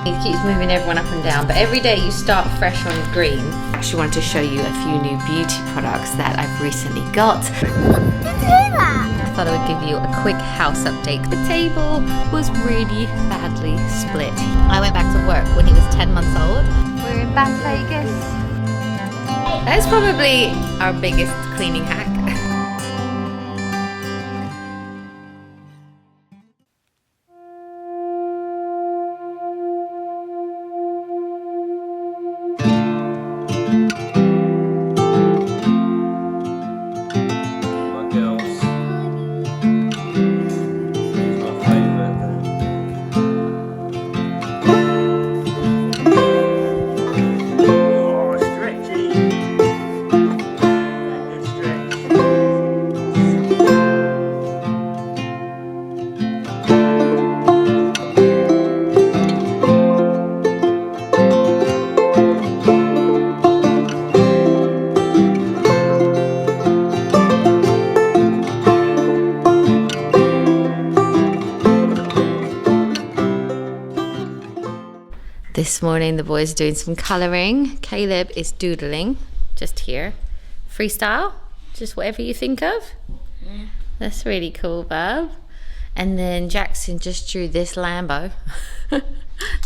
He keeps moving everyone up and down, but every day you start fresh on green. I actually wanted to show you a few new beauty products that I've recently got. I thought I would give you a quick house update. The table was really badly split. I went back to work when he was 10 months old. We're in Las Vegas. That's probably our biggest cleaning hack. This morning the boys are doing some colouring. Caleb is doodling, just here. Freestyle, just whatever you think of. Yeah. That's really cool, bub. And then Jackson just drew this Lambo,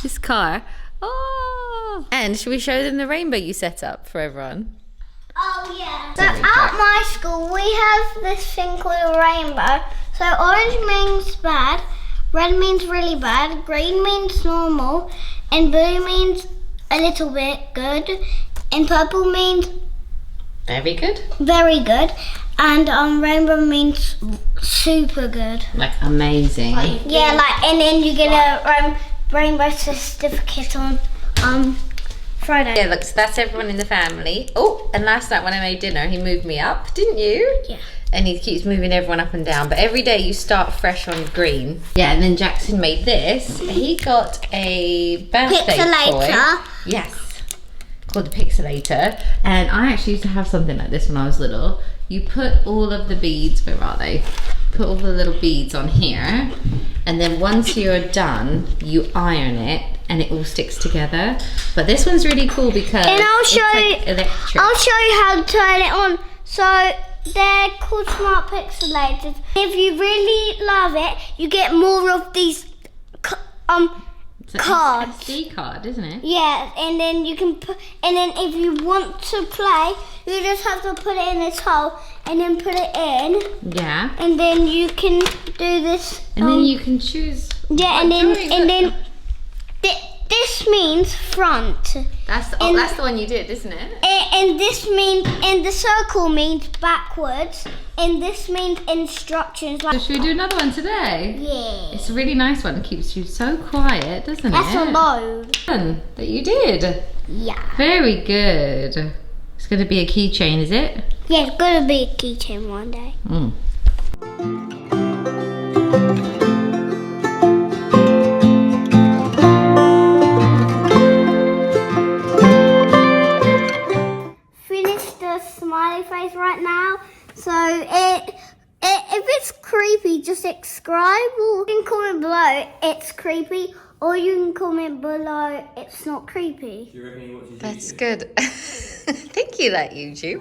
this car. Oh! And should we show them the rainbow you set up for everyone? Oh yeah. So at my school we have this thing called a rainbow. So orange means bad, red means really bad, green means normal, and blue means a little bit good, and purple means very good. Very good, and rainbow means super good. Like amazing. Yeah, like, and then you get a rainbow certificate on Friday. Yeah, look, so that's everyone in the family. Oh, and last night when I made dinner, he moved me up, didn't you? Yeah. And he keeps moving everyone up and down, but every day you start fresh on green. Yeah, and then Jackson made this. He got a birthday Pixelator. toy. Yes, called the Pixelator. And I actually used to have something like this when I was little. You put all of the beads, where are they? Put all the little beads on here, and then once you're done, you iron it, and it all sticks together. But this one's really cool because and it's like electric. I'll show you how to turn it on. So they're called smart pixelators. If you really love it, you get more of these it's like cards. SD card, isn't it? Yeah, and then you can put, and then if you want to play, you just have to put it in this hole and then put it in. Yeah. And then you can do this. And then you can choose. Yeah, and then this means front. That's the one you did, isn't it? And this means, and the circle means backwards, and this means instructions. So should we do another one today? Yeah. It's a really nice one. It keeps you so quiet, doesn't it? That's a load. Fun that you did. Yeah. Very good. It's going to be a keychain, is it? Yeah, it's going to be a keychain one day. Mm. Smiley face right now, so if it's creepy, just subscribe, or you can comment below it's creepy, or you can comment below it's not creepy. Do you reckon he watches That's YouTube? Good. Thank you, that YouTube.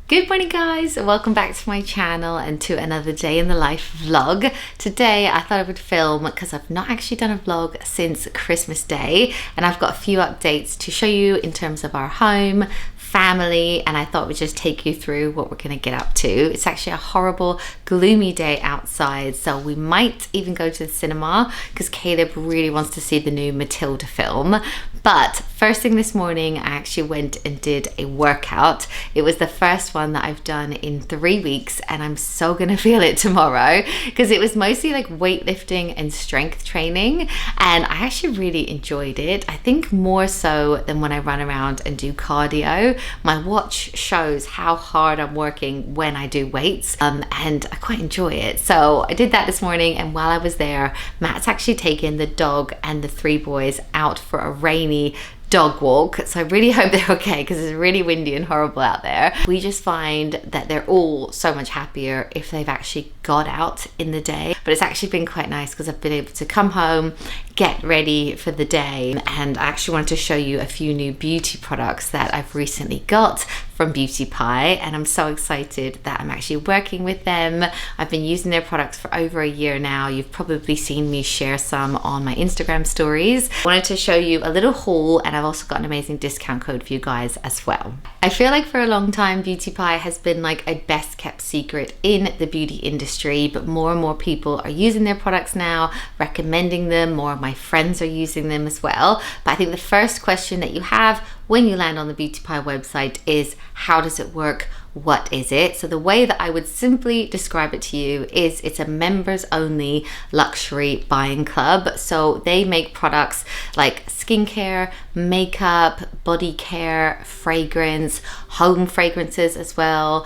Good morning guys, welcome back to my channel and to another day in the life vlog. Today I thought I would film because I've not actually done a vlog since Christmas Day, and I've got a few updates to show you in terms of our home, family, and I thought we'd just take you through what we're gonna get up to. It's actually a horrible, gloomy day outside, so we might even go to the cinema because Caleb really wants to see the new Matilda film. But First thing this morning, I actually went and did a workout. It was the first one that I've done in 3 weeks, and I'm so gonna feel it tomorrow because it was mostly like weightlifting and strength training, and I actually really enjoyed it. I think more so than when I run around and do cardio. My watch shows how hard I'm working when I do weights, and I quite enjoy it. So I did that this morning, and while I was there, Matt's actually taken the dog and the 3 boys out for a rainy dog walk, so I really hope they're okay because it's really windy and horrible out there. We just find that they're all so much happier if they've actually got out in the day, but it's actually been quite nice because I've been able to come home, get ready for the day, and I actually wanted to show you a few new beauty products that I've recently got from Beauty Pie, and I'm so excited that I'm actually working with them. I've been using their products for over a year now. You've probably seen me share some on my Instagram stories. I wanted to show you a little haul, and I've also got an amazing discount code for you guys as well. I feel like for a long time Beauty Pie has been like a best kept secret in the beauty industry, but more and more people are using their products now, recommending them. More of my friends are using them as well. But I think the first question that you have when you land on the Beauty Pie website is, how does it work? What is it? So the way that I would simply describe it to you is it's a members only luxury buying club. So they make products like skincare, makeup, body care, fragrance, home fragrances as well,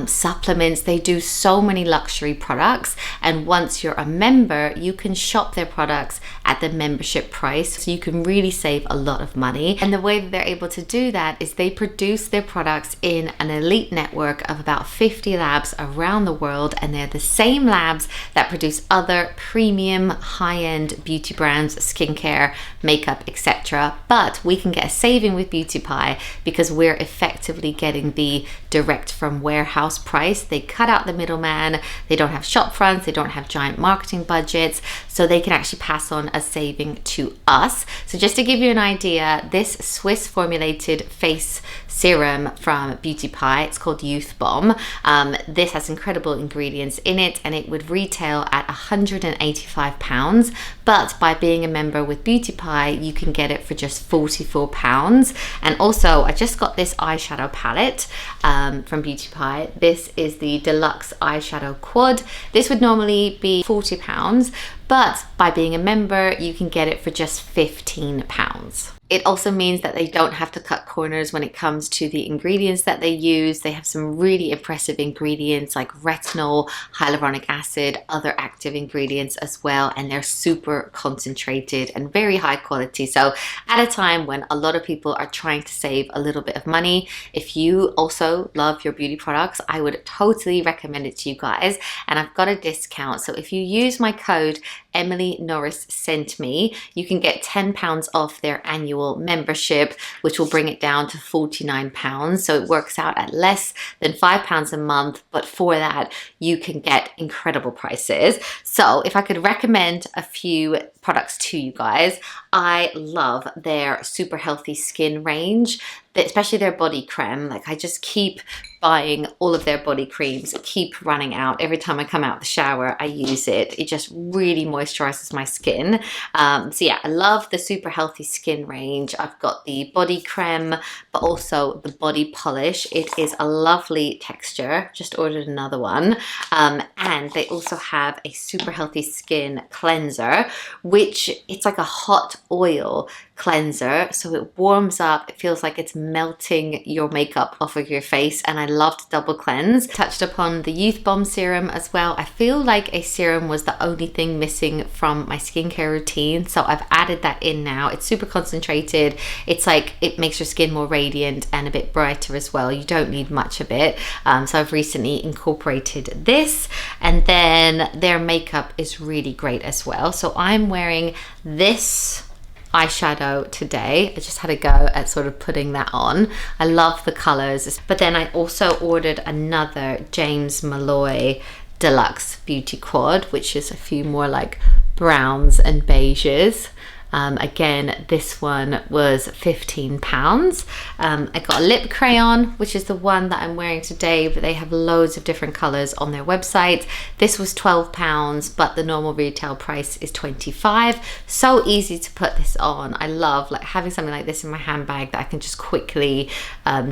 supplements. They do so many luxury products, and once you're a member you can shop their products at the membership price, so you can really save a lot of money. And the way that they're able to do that is they produce their products in an elite network of about 50 labs around the world, and they're the same labs that produce other premium high-end beauty brands, skincare, makeup, etc. But we can get a saving with Beauty Pie because we're effectively getting the direct from warehouse price. They cut out the middleman, they don't have shop fronts, they don't have giant marketing budgets, so they can actually pass on a saving to us. So just to give you an idea, this Swiss formulated face serum from Beauty Pie, it's called Youth Bomb. This has incredible ingredients in it, and it would retail at £185, but by being a member with Beauty Pie you can get it for just £44. And also I just got this eyeshadow palette from Beauty Pie. This is the deluxe eyeshadow quad. This would normally be £40, but by being a member you can get it for just £15. It also means that they don't have to cut corners when it comes to the ingredients that they use. They have some really impressive ingredients like retinol, hyaluronic acid, other active ingredients as well, and they're super concentrated and very high quality. So at a time when a lot of people are trying to save a little bit of money, if you also love your beauty products, I would totally recommend it to you guys. And I've got a discount, so if you use my code Emily Norris sent me, you can get £10 off their annual membership, which will bring it down to £49. So it works out at less than £5 a month, but for that you can get incredible prices. So if I could recommend a few products to you guys, I love their super healthy skin range, especially their body creme. Like I just keep buying all of their body creams, keep running out. Every time I come out the shower I use it. It just really moisturizes my skin. So yeah, I love the super healthy skin range. I've got the body creme, but also the body polish. It is a lovely texture. Just ordered another one. And they also have a super healthy skin cleanser, which it's like a hot oil cleanser, so it warms up, it feels like it's melting your makeup off of your face, and I loved double cleanse. Touched upon the Youth Bomb serum as well. I feel like a serum was the only thing missing from my skincare routine, so I've added that in now. It's super concentrated, it's like it makes your skin more radiant and a bit brighter as well. You don't need much of it, so I've recently incorporated this. And then their makeup is really great as well. So I'm wearing this eyeshadow today. I just had a go at sort of putting that on. I love the colors, but then I also ordered another James Malloy Deluxe Beauty Quad, which is a few more like browns and beiges. Again, this one was £15. I got a lip crayon, which is the one that I'm wearing today, but they have loads of different colors on their website. This was £12, but the normal retail price is £25. So easy to put this on. I love like having something like this in my handbag that I can just quickly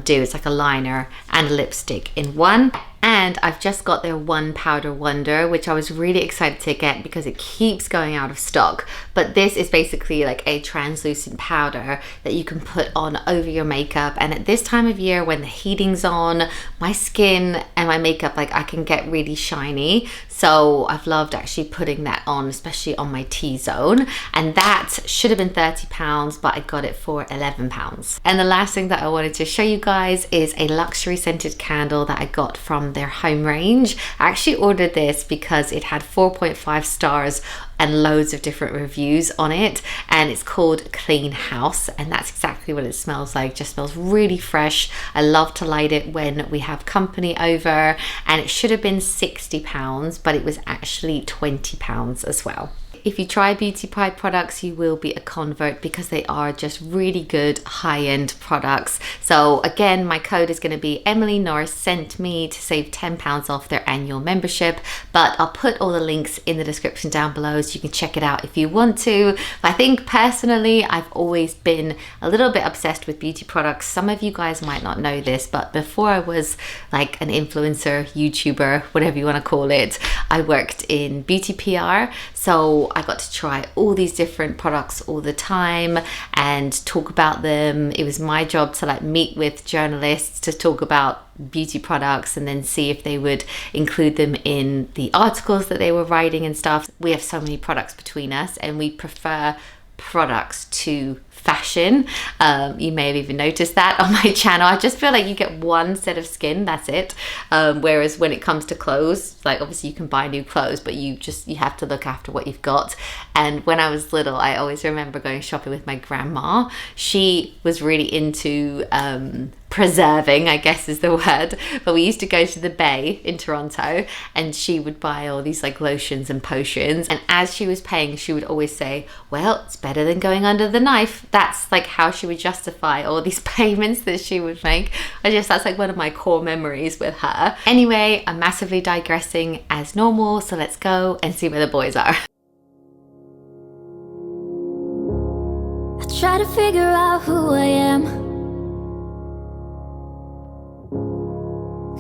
do. It's like a liner and a lipstick in one. And I've just got their One Powder Wonder, which I was really excited to get because it keeps going out of stock. But this is basically like a translucent powder that you can put on over your makeup. And at this time of year when the heating's on, my skin and my makeup, like I can get really shiny. So I've loved actually putting that on, especially on my T-zone. And that should have been £30, but I got it for £11. And the last thing that I wanted to show you guys is a luxury scented candle that I got from their home range. I actually ordered this because it had 4.5 stars and loads of different reviews on it, and it's called Clean House, and that's exactly what it smells like. Just smells really fresh. I love to light it when we have company over, and it should have been £60, but it was actually £20 as well. If you try Beauty Pie products, you will be a convert because they are just really good high-end products. So again, my code is going to be Emily Norris sent me to save £10 off their annual membership, but I'll put all the links in the description down below so you can check it out if you want to. But I think personally, I've always been a little bit obsessed with beauty products. Some of you guys might not know this, but before I was like an influencer, YouTuber, whatever you want to call it, I worked in beauty PR. So I got to try all these different products all the time and talk about them. It was my job to like meet with journalists to talk about beauty products and then see if they would include them in the articles that they were writing and stuff. We have so many products between us and we prefer products to fashion. You may have even noticed that on my channel. I just feel like you get one set of skin, that's it. Whereas when it comes to clothes, like obviously you can buy new clothes, but you have to look after what you've got. And when I was little, I always remember going shopping with my grandma. She was really into preserving, I guess is the word, but we used to go to the Bay in Toronto and she would buy all these like lotions and potions, and as she was paying she would always say, well, it's better than going under the knife. That's like how she would justify all these payments that she would make. That's like one of my core memories with her. Anyway, I'm massively digressing as normal, so let's go and see where the boys are. I try to figure out who I am.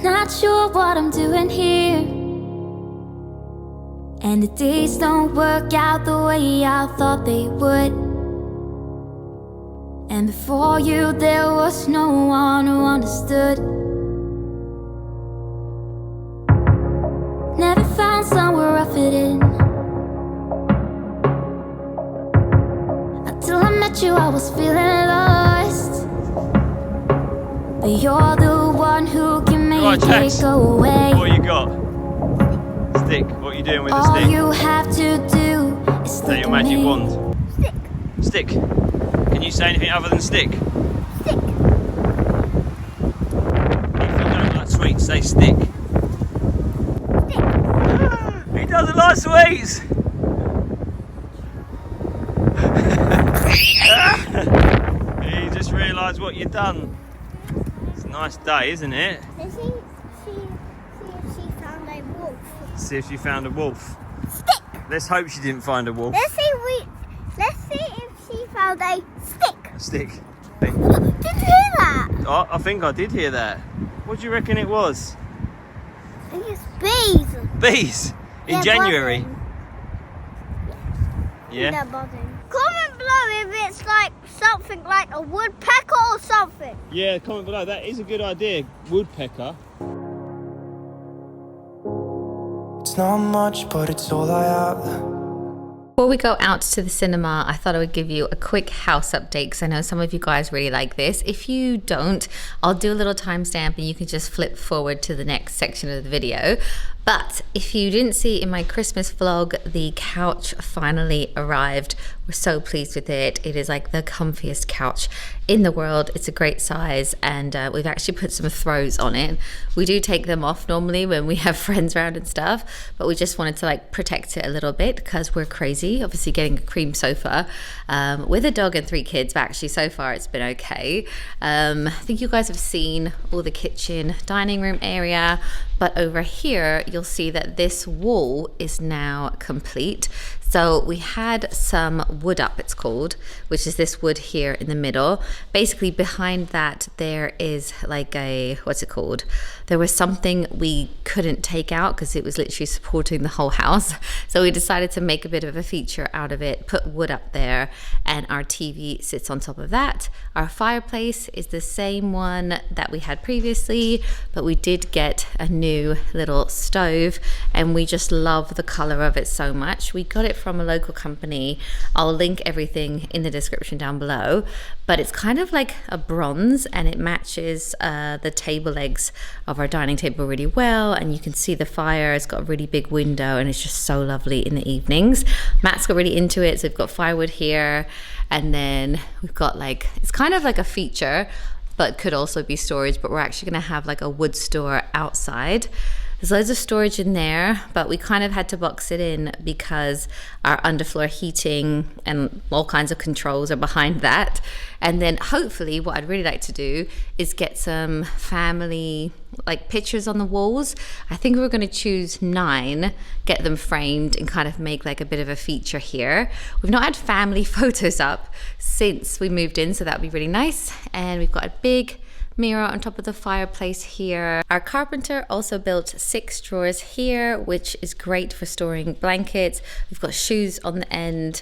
Not sure what I'm doing here, and the days don't work out the way I thought they would. And before you there was no one who understood. Never found somewhere I fit in. Until I met you I was feeling lost, but you're the one who can make it go away. What you got? Stick. What are you doing with the stick? All you have to do is Is that your magic wand? Stick. Stick. Can you say anything other than stick? Stick. If you don't like sweets, say stick. He doesn't like sweets! He just realised what you've done. It's a nice day, isn't it? Let's see if she found a wolf. See if you found a wolf. Stick. Let's hope she didn't find a wolf. Let's see if she found a stick. A stick. Did you hear that? Oh, I think I did hear that. What do you reckon it was? I think it's bees. Bees? In They're January? buzzing. Yeah? They're buzzing. Comment below if it's like something like a woodpecker or something. Yeah, comment below. That is a good idea. Woodpecker. It's not much, but it's all I have. Before we go out to the cinema, I thought I would give you a quick house update because I know some of you guys really like this. If you don't, I'll do a little timestamp and you can just flip forward to the next section of the video. But if you didn't see in my Christmas vlog, the couch finally arrived We're so pleased with it. It is like the comfiest couch in the world. It's a great size, and we've actually put some throws on it. We do take them off normally when we have friends around and stuff, but we just wanted to like protect it a little bit because we're crazy, obviously getting a cream sofa with a dog and 3 kids, but actually so far it's been okay. I think you guys have seen all the kitchen, dining room area, but over here you'll see that this wall is now complete. So we had some wood up, it's called, which is this wood here in the middle. Basically behind that there is like a, what's it called? There was something we couldn't take out because it was literally supporting the whole house. So we decided to make a bit of a feature out of it, put wood up there, and our TV sits on top of that. Our fireplace is the same one that we had previously, but we did get a new little stove, and we just love the color of it so much. We got it from a local company. I'll link everything in the description down below, but it's kind of like a bronze, and it matches the table legs of our dining table really well, and you can see the fire. It's got a really big window, and it's just so lovely in the evenings. Matt's got really into it, so we've got firewood here, and then we've got like, it's kind of like a feature but could also be storage, but we're actually going to have like a wood store outside. There's loads of storage in there, but we kind of had to box it in because our underfloor heating and all kinds of controls are behind that. And then hopefully what I'd really like to do is get some family like pictures on the walls. I think we're going to choose 9, get them framed, and kind of make like a bit of a feature here. We've not had family photos up since we moved in, so that'd be really nice. And we've got a big mirror on top of the fireplace here. Our carpenter also built 6 drawers here, which is great for storing blankets. We've got shoes on the end,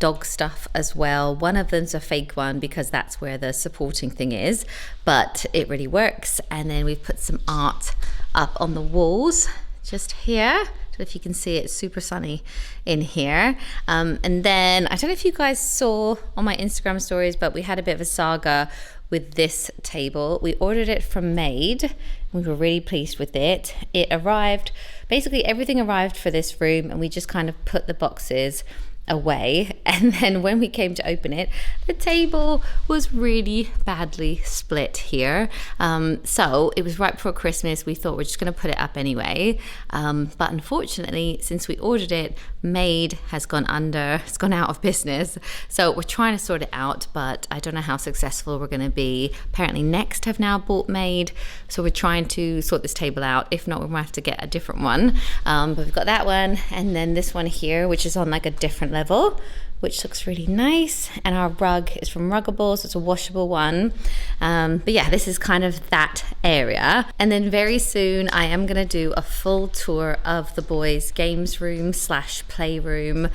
dog stuff as well. One of them's a fake one because that's where the supporting thing is, but it really works. And then we've put some art up on the walls just here. If you can see, it's super sunny in here. And then I don't know if you guys saw on my Instagram stories, but we had a bit of a saga with this table. We ordered it from Made. We were really pleased with it. It arrived, basically everything arrived for this room, and we just kind of put the boxes away. And then when we came to open it, the table was really badly split here. So it was right before Christmas. We thought we're just going to put it up anyway. But unfortunately, since we ordered it, Made has gone under, it's gone out of business. So we're trying to sort it out, but I don't know how successful we're going to be. Apparently Next have now bought Made. So we're trying to sort this table out. If not, we might have to get a different one. But we've got that one, and then this one here, which is on like a different level, which looks really nice. And our rug is from Ruggables, it's a washable one. But yeah, this is kind of that area. And then very soon I am gonna do a full tour of the boys' games room / playroom,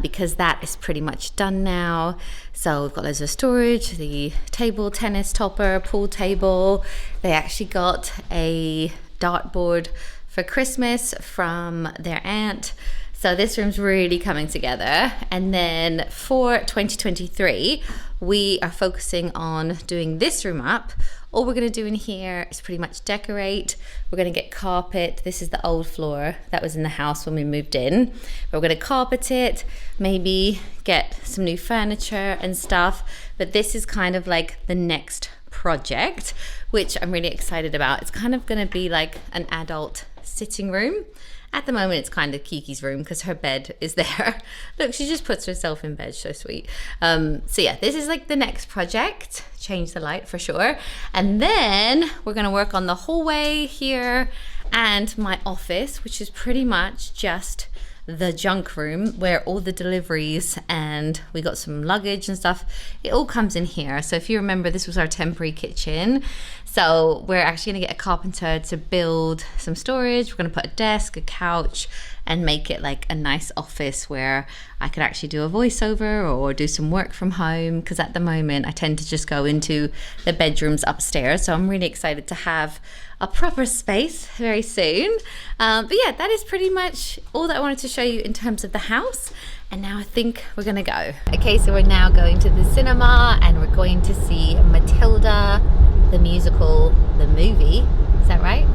because that is pretty much done now. So we've got loads of storage, the table, tennis topper, pool table. They actually got a dartboard for Christmas from their aunt. So this room's really coming together. And then for 2023, we are focusing on doing this room up. All we're gonna do in here is pretty much decorate. We're gonna get carpet. This is the old floor that was in the house when we moved in. We're gonna carpet it, maybe get some new furniture and stuff. But this is kind of like the next project, which I'm really excited about. It's kind of gonna be like an adult sitting room. At the moment, it's kind of Kiki's room because her bed is there. Look, she just puts herself in bed, so sweet. So yeah, this is like the next project. Change the light for sure. And then we're gonna work on the hallway here and my office, which is pretty much just the junk room where all the deliveries and we got some luggage and stuff, it all comes in here. So if you remember, this was our temporary kitchen. So we're actually gonna get a carpenter to build some storage. We're gonna put a desk, a couch, and make it like a nice office where I could actually do a voiceover or do some work from home, because at the moment I tend to just go into the bedrooms upstairs. So I'm really excited to have a proper space very soon. But yeah, that is pretty much all that I wanted to show you in terms of the house. And now I think we're gonna go. Okay, so we're now going to the cinema and we're going to see Matilda, the musical, the movie. Is that right?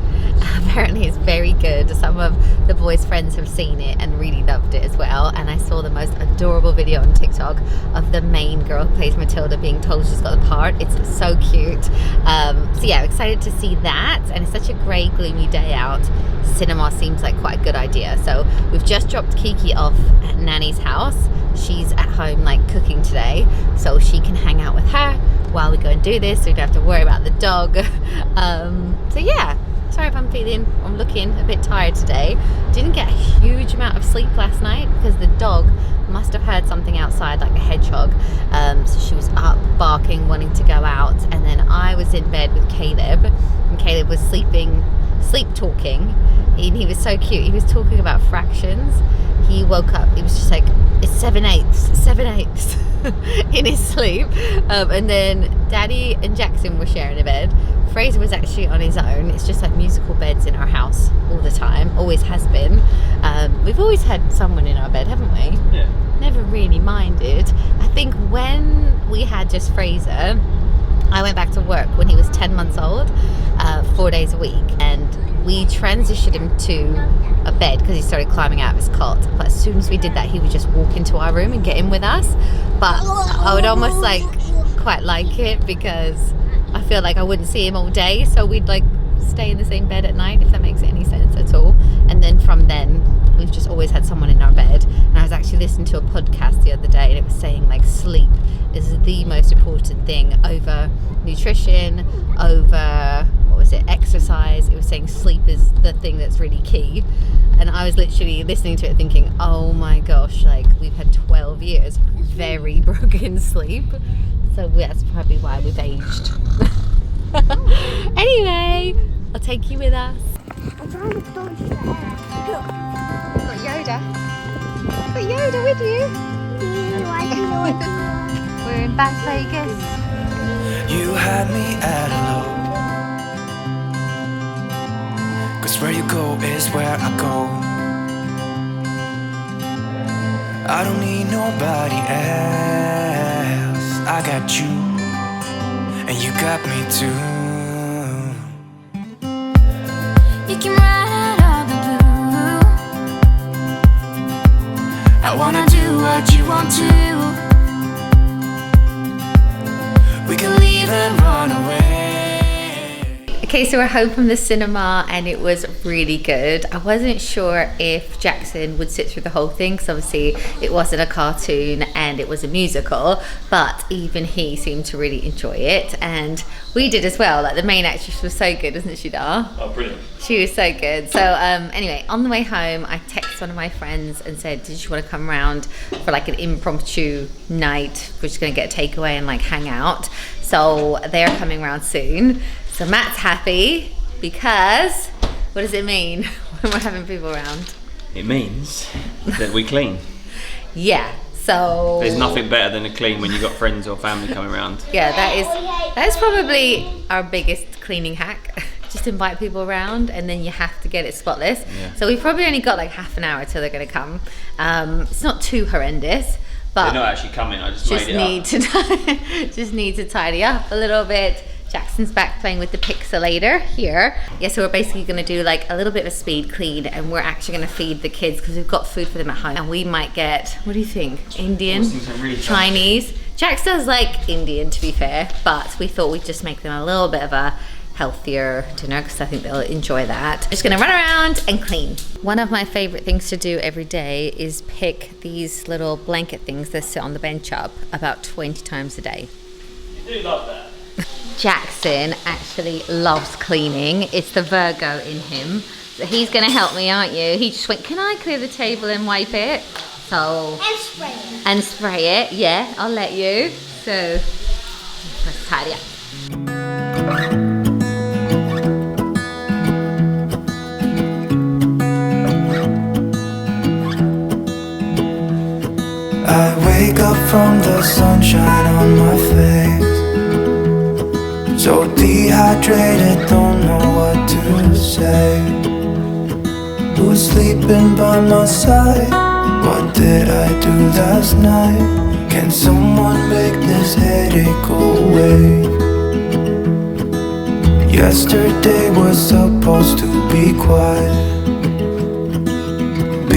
Apparently it's very good. good. Some of the boys' friends have seen it and really loved it as well. And I saw the most adorable video on TikTok of the main girl who plays Matilda being told she's got the part. It's so cute. So yeah, excited to see that. And it's such a grey, gloomy day out. Cinema seems like quite a good idea. So we've just dropped Kiki off at Nanny's house. She's at home like cooking today, so she can hang out with her while we go and do this, so we don't have to worry about the dog. So yeah, sorry if I'm looking a bit tired today. Didn't get a huge amount of sleep last night because the dog must have heard something outside, like a hedgehog. So she was up barking, wanting to go out, and then I was in bed with Caleb, and Caleb was sleep talking. He was so cute. He was talking about fractions. He woke up, he was just like, it's 7/8 in his sleep. And then Daddy and Jackson were sharing a bed. Fraser was actually on his own. It's just like musical beds in our house all the time, always has been. We've always had someone in our bed, haven't we? Yeah. Never really minded. I think when we had just Fraser, I went back to work when he was 10 months old, 4 days a week, and we transitioned him to a bed because he started climbing out of his cot. But as soon as we did that, he would just walk into our room and get in with us. But I would almost like quite like it because I feel like I wouldn't see him all day, so we'd like stay in the same bed at night, if that makes any sense at all. And then from then we've just always had someone in our bed. And I was actually listening to a podcast the other day, and it was saying like sleep is the most important thing over nutrition, over exercise. It was saying sleep is the thing that's really key. And I was literally listening to it thinking, oh my gosh, like we've had 12 years of very broken sleep, so that's probably why we've aged. Anyway, I'll take you with us. I'm trying to dodge the air. Got Yoda with you. We're in Las Vegas. You had me at hello, 'cause where you go is where I go. I don't need nobody else. I got you, and you got me too. You can ride out of the blue. I wanna do what you want to. We can leave and run away. Okay, so we're home from the cinema and it was really good. I wasn't sure if Jackson would sit through the whole thing because obviously it wasn't a cartoon and it was a musical, but even he seemed to really enjoy it, and we did as well. Like the main actress was so good, wasn't she, Dar? Oh, brilliant. She was so good. So anyway, on the way home, I texted one of my friends and said, did you want to come round for like an impromptu night? We're just going to get a takeaway and like hang out. So they're coming round soon. So Matt's happy because, what does it mean when we're having people around? It means that we clean. Yeah, so... There's nothing better than a clean when you've got friends or family coming around. Yeah, that is probably our biggest cleaning hack. Just invite people around and then you have to get it spotless. Yeah. So we've probably only got like half an hour till they're going to come. It's not too horrendous, but... They're not actually coming, I just made it up. Just need to tidy up a little bit. Jackson's back playing with the pixelator here. Yeah, so we're basically gonna do like a little bit of a speed clean, and we're actually gonna feed the kids because we've got food for them at home. And we might get, what do you think? Indian, really Chinese. Jax does like Indian, to be fair, but we thought we'd just make them a little bit of a healthier dinner because I think they'll enjoy that. Just gonna run around and clean. One of my favorite things to do every day is pick these little blanket things that sit on the bench up about 20 times a day. You do love that. Jackson actually loves cleaning. It's the Virgo in him. So he's gonna help me, aren't you? He just went, can I clear the table and wipe it? So... And spray it. And spray it, yeah, I'll let you. So, let's tidy up. I wake up from the sunshine on my face, so dehydrated, don't know what to say. Who's sleeping by my side? What did I do last night? Can someone make this headache go away? Yesterday was supposed to be quiet,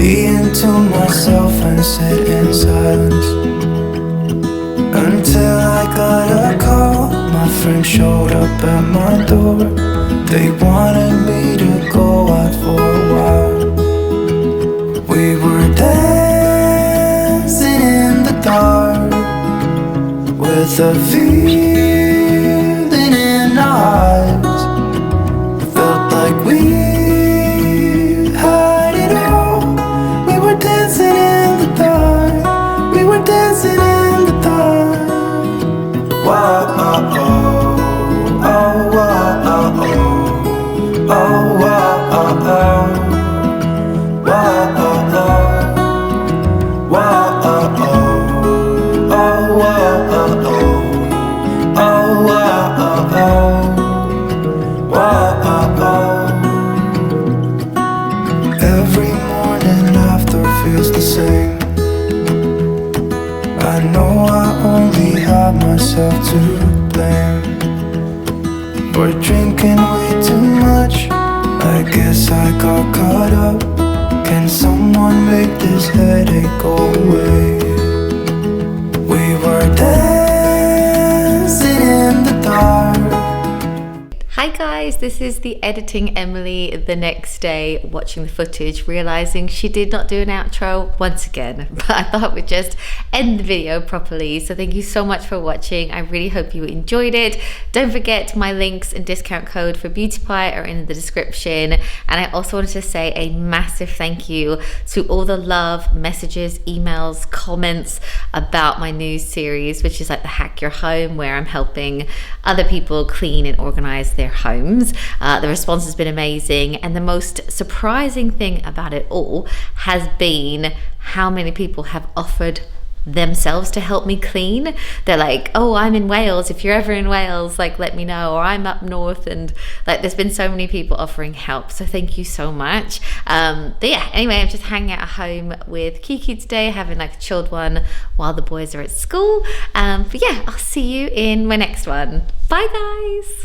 being to myself and sit in silence. Until I got a call, my friend showed up at my door. They wanted me to go out for a while. We were dancing in the dark with a feeling in our eyes. Felt like we had it all. We were dancing in the dark. We were dancing in the dark. Wow, oh, oh, oh, wow, oh, oh, oh, wow, oh, oh, wow, oh, oh, wow, oh, oh, oh, wow, oh, oh, oh, wow, oh, oh, wow, oh, oh. Every morning after feels the same. I know I only have myself to blame for drinking way too much. I guess I got caught up. Can someone make this headache go away? We were dancing in the dark. Hi guys, this is the editing Emily the next day, watching the footage, realizing she did not do an outro once again, but I thought we'd just end the video properly. So thank you so much for watching. I really hope you enjoyed it. Don't forget my links and discount code for Beauty Pie are in the description. And I also wanted to say a massive thank you to all the love, messages, emails, comments about my new series, which is like the Hack Your Home, where I'm helping other people clean and organize their homes. The response has been amazing, and the most surprising thing about it all has been how many people have offered themselves to help me clean. They're like, oh, I'm in Wales, if you're ever in Wales, like let me know, or I'm up north, and like there's been so many people offering help, so thank you so much. But yeah, anyway, I'm just hanging out at home with Kiki today, having like a chilled one while the boys are at school. But yeah, I'll see you in my next one. Bye guys.